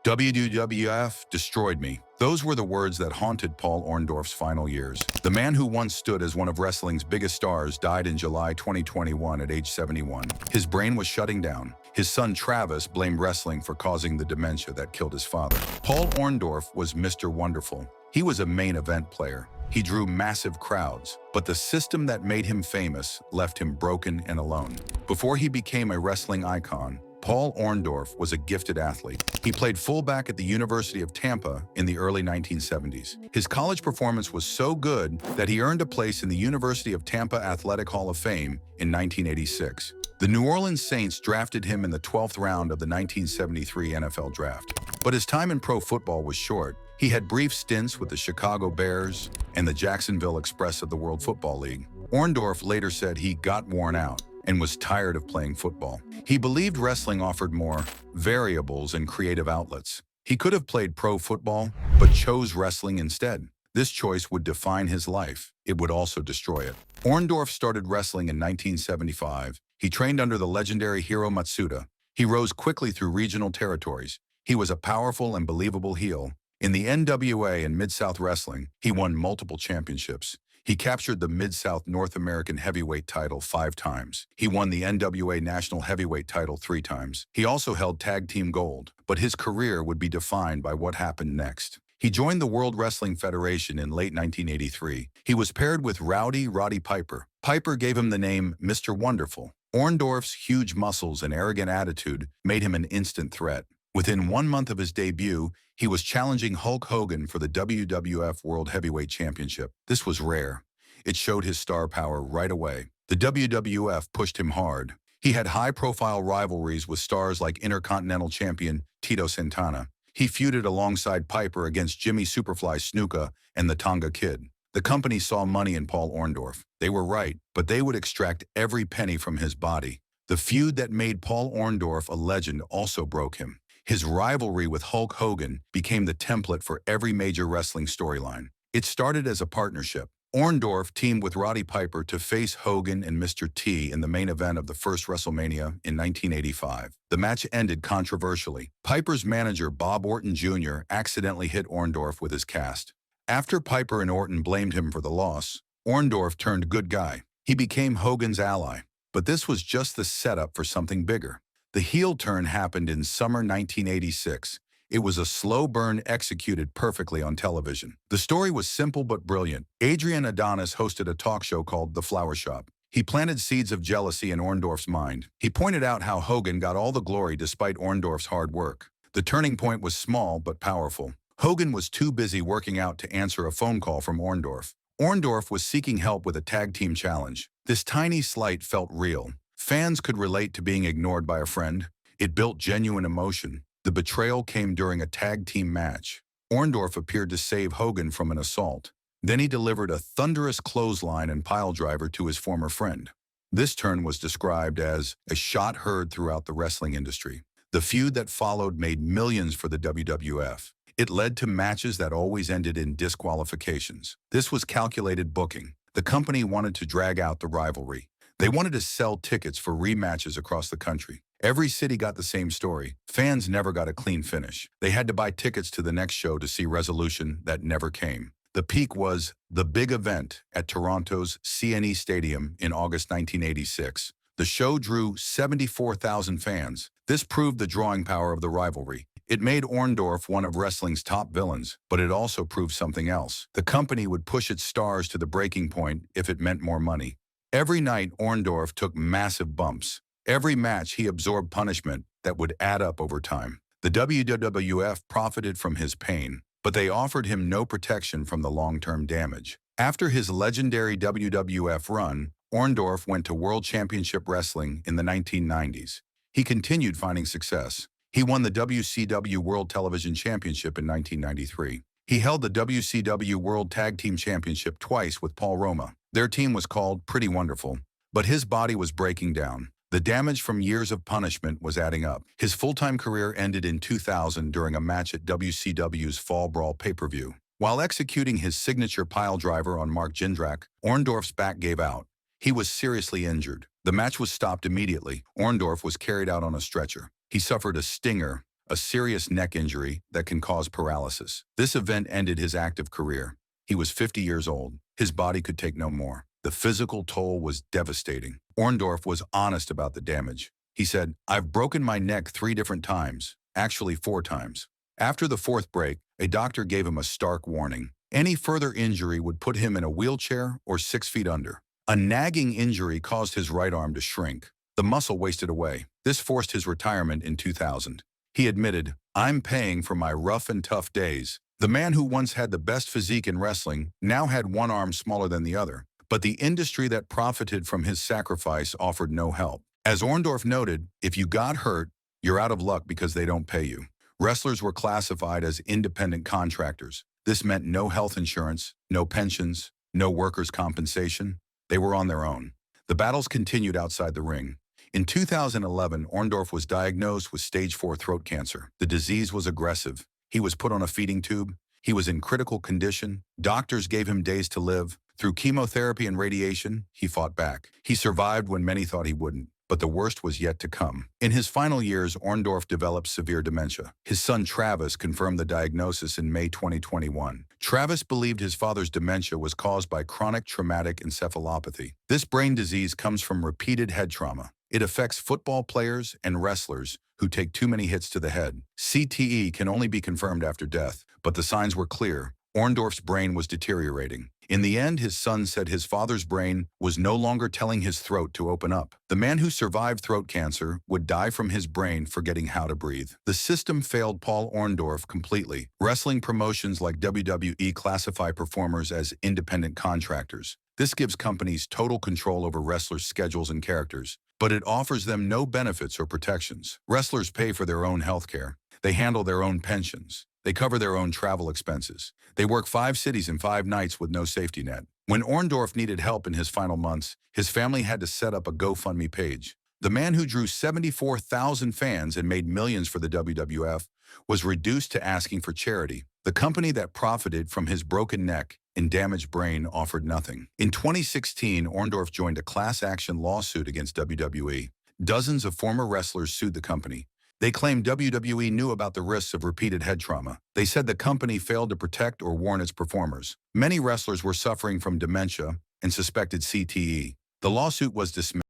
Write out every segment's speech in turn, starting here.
WWF destroyed me. Those were the words that haunted Paul Orndorff's final years. The man who once stood as one of wrestling's biggest stars died in July 2021 at age 71. His brain was shutting down. His son Travis blamed wrestling for causing the dementia that killed his father. Paul Orndorff was Mr. Wonderful. He was a main event player. He drew massive crowds, but the system that made him famous left him broken and alone. Before he became a wrestling icon, Paul Orndorff was a gifted athlete. He played fullback at the University of Tampa in the early 1970s. His college performance was so good that he earned a place in the University of Tampa Athletic Hall of Fame in 1986. The New Orleans Saints drafted him in the 12th round of the 1973 NFL Draft. But his time in pro football was short. He had brief stints with the Chicago Bears and the Jacksonville Express of the World Football League. Orndorff later said he got worn out and was tired of playing football. He believed wrestling offered more variables and creative outlets. He could have played pro football, but chose wrestling instead. This choice would define his life. It would also destroy it. Orndorff started wrestling in 1975. He trained under the legendary Hiro Matsuda. He rose quickly through regional territories. He was a powerful and believable heel. In the NWA and Mid-South Wrestling, he won multiple championships. He captured the Mid-South North American Heavyweight title 5 times. He won the NWA National Heavyweight title 3 times. He also held Tag Team Gold, but his career would be defined by what happened next. He joined the World Wrestling Federation in late 1983. He was paired with Roddy Piper. Piper gave him the name Mr. Wonderful. Orndorff's huge muscles and arrogant attitude made him an instant threat. Within 1 month of his debut, he was challenging Hulk Hogan for the WWF World Heavyweight Championship. This was rare. It showed his star power right away. The WWF pushed him hard. He had high-profile rivalries with stars like Intercontinental Champion Tito Santana. He feuded alongside Piper against Jimmy Superfly Snuka and the Tonga Kid. The company saw money in Paul Orndorff. They were right, but they would extract every penny from his body. The feud that made Paul Orndorff a legend also broke him. His rivalry with Hulk Hogan became the template for every major wrestling storyline. It started as a partnership. Orndorff teamed with Roddy Piper to face Hogan and Mr. T in the main event of the first WrestleMania in 1985. The match ended controversially. Piper's manager, Bob Orton Jr., accidentally hit Orndorff with his cast. After Piper and Orton blamed him for the loss, Orndorff turned good guy. He became Hogan's ally. But this was just the setup for something bigger. The heel turn happened in summer 1986. It was a slow burn executed perfectly on television. The story was simple but brilliant. Adrian Adonis hosted a talk show called The Flower Shop. He planted seeds of jealousy in Orndorff's mind. He pointed out how Hogan got all the glory despite Orndorff's hard work. The turning point was small but powerful. Hogan was too busy working out to answer a phone call from Orndorff. Orndorff was seeking help with a tag team challenge. This tiny slight felt real. Fans could relate to being ignored by a friend. It built genuine emotion. The betrayal came during a tag team match. Orndorff appeared to save Hogan from an assault. Then he delivered a thunderous clothesline and piledriver to his former friend. This turn was described as a shot heard throughout the wrestling industry. The feud that followed made millions for the WWF. It led to matches that always ended in disqualifications. This was calculated booking. The company wanted to drag out the rivalry. They wanted to sell tickets for rematches across the country. Every city got the same story. Fans never got a clean finish. They had to buy tickets to the next show to see resolution that never came. The peak was the big event at Toronto's CNE Stadium in August 1986. The show drew 74,000 fans. This proved the drawing power of the rivalry. It made Orndorff one of wrestling's top villains, but it also proved something else. The company would push its stars to the breaking point if it meant more money. Every night, Orndorff took massive bumps. Every match, he absorbed punishment that would add up over time. The WWF profited from his pain, but they offered him no protection from the long-term damage. After his legendary WWF run, Orndorff went to World Championship Wrestling in the 1990s. He continued finding success. He won the WCW World Television Championship in 1993. He held the WCW World Tag Team Championship twice with Paul Roma. Their team was called Pretty Wonderful, but his body was breaking down. The damage from years of punishment was adding up. His full-time career ended in 2000 during a match at WCW's Fall Brawl pay-per-view. While executing his signature piledriver on Mark Jindrak, Orndorff's back gave out. He was seriously injured. The match was stopped immediately. Orndorff was carried out on a stretcher. He suffered a stinger, a serious neck injury that can cause paralysis. This event ended his active career. He was 50 years old. His body could take no more. The physical toll was devastating. Orndorff was honest about the damage. He said, "I've broken my neck 3 different times, actually 4 times. After the 4th break, a doctor gave him a stark warning. Any further injury would put him in a wheelchair or 6 feet under. A nagging injury caused his right arm to shrink. The muscle wasted away. This forced his retirement in 2000. He admitted, 'I'm paying for my rough and tough days.' The man who once had the best physique in wrestling now had one arm smaller than the other, but the industry that profited from his sacrifice offered no help. As Orndorff noted, if you got hurt, you're out of luck because they don't pay you. Wrestlers were classified as independent contractors. This meant no health insurance, no pensions, no workers' compensation. They were on their own. The battles continued outside the ring. In 2011, Orndorff was diagnosed with stage 4 throat cancer. The disease was aggressive. He was put on a feeding tube. He was in critical condition. Doctors gave him days to live. Through chemotherapy and radiation, he fought back. He survived when many thought he wouldn't. But the worst was yet to come. In his final years, Orndorff developed severe dementia. His son Travis confirmed the diagnosis in May 2021. Travis believed his father's dementia was caused by chronic traumatic encephalopathy. This brain disease comes from repeated head trauma. It affects football players and wrestlers who take too many hits to the head. CTE can only be confirmed after death, but the signs were clear. Orndorff's brain was deteriorating. In the end, his son said his father's brain was no longer telling his throat to open up. The man who survived throat cancer would die from his brain forgetting how to breathe. The system failed Paul Orndorff completely. Wrestling promotions like WWE classify performers as independent contractors. This gives companies total control over wrestlers' schedules and characters, but it offers them no benefits or protections. Wrestlers pay for their own health care. They handle their own pensions. They cover their own travel expenses. They work 5 cities in 5 nights with no safety net. When Orndorff needed help in his final months, his family had to set up a GoFundMe page. The man who drew 74,000 fans and made millions for the WWF was reduced to asking for charity. The company that profited from his broken neck and damaged brain offered nothing. In 2016, Orndorff joined a class action lawsuit against WWE. Dozens of former wrestlers sued the company. They claimed WWE knew about the risks of repeated head trauma. They said the company failed to protect or warn its performers. Many wrestlers were suffering from dementia and suspected CTE. The lawsuit was dismissed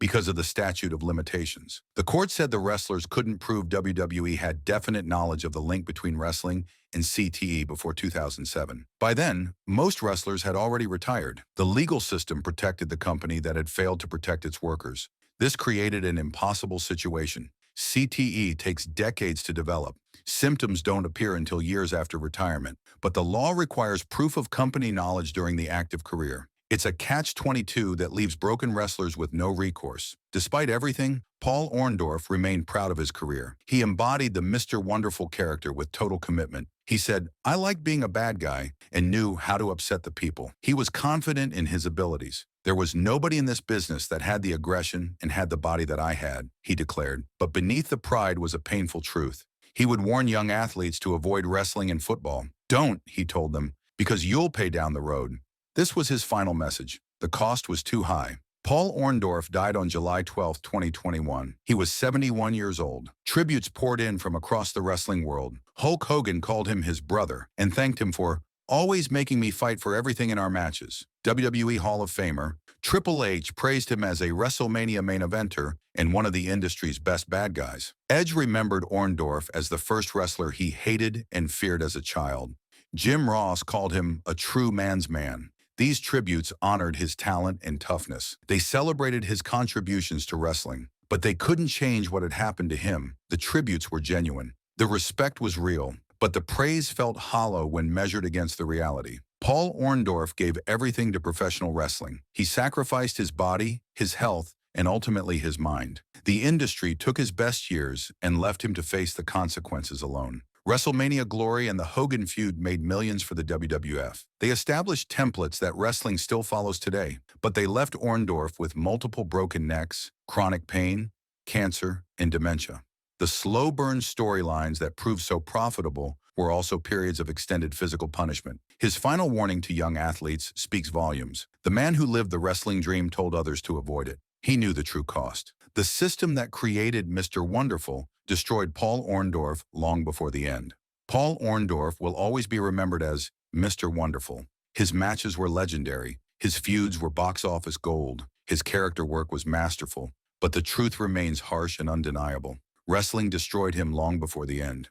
because of the statute of limitations. The court said the wrestlers couldn't prove WWE had definite knowledge of the link between wrestling and CTE before 2007. By then, most wrestlers had already retired. The legal system protected the company that had failed to protect its workers. This created an impossible situation. CTE takes decades to develop. Symptoms don't appear until years after retirement, but the law requires proof of company knowledge during the active career. It's a catch-22 that leaves broken wrestlers with no recourse. Despite everything, Paul Orndorff remained proud of his career. He embodied the Mr. Wonderful character with total commitment. He said, "I like being a bad guy," and knew how to upset the people. He was confident in his abilities. "There was nobody in this business that had the aggression and had the body that I had," he declared. But beneath the pride was a painful truth. He would warn young athletes to avoid wrestling and football. "Don't," he told them, "because you'll pay down the road." This was his final message. The cost was too high. Paul Orndorff died on July 12, 2021. He was 71 years old. Tributes poured in from across the wrestling world. Hulk Hogan called him his brother and thanked him for always making me fight for everything in our matches. WWE Hall of Famer Triple H praised him as a WrestleMania main eventer and one of the industry's best bad guys. Edge remembered Orndorff as the first wrestler he hated and feared as a child. Jim Ross called him a true man's man. These tributes honored his talent and toughness. They celebrated his contributions to wrestling, but they couldn't change what had happened to him. The tributes were genuine. The respect was real, but the praise felt hollow when measured against the reality. Paul Orndorff gave everything to professional wrestling. He sacrificed his body, his health, and ultimately his mind. The industry took his best years and left him to face the consequences alone. WrestleMania glory and the Hogan feud made millions for the WWF. They established templates that wrestling still follows today, but they left Orndorff with multiple broken necks, chronic pain, cancer, and dementia. The slow burn storylines that proved so profitable were also periods of extended physical punishment. His final warning to young athletes speaks volumes. The man who lived the wrestling dream told others to avoid it. He knew the true cost. The system that created Mr. Wonderful destroyed Paul Orndorff long before the end. Paul Orndorff will always be remembered as Mr. Wonderful. His matches were legendary. His feuds were box office gold. His character work was masterful. But the truth remains harsh and undeniable. Wrestling destroyed him long before the end.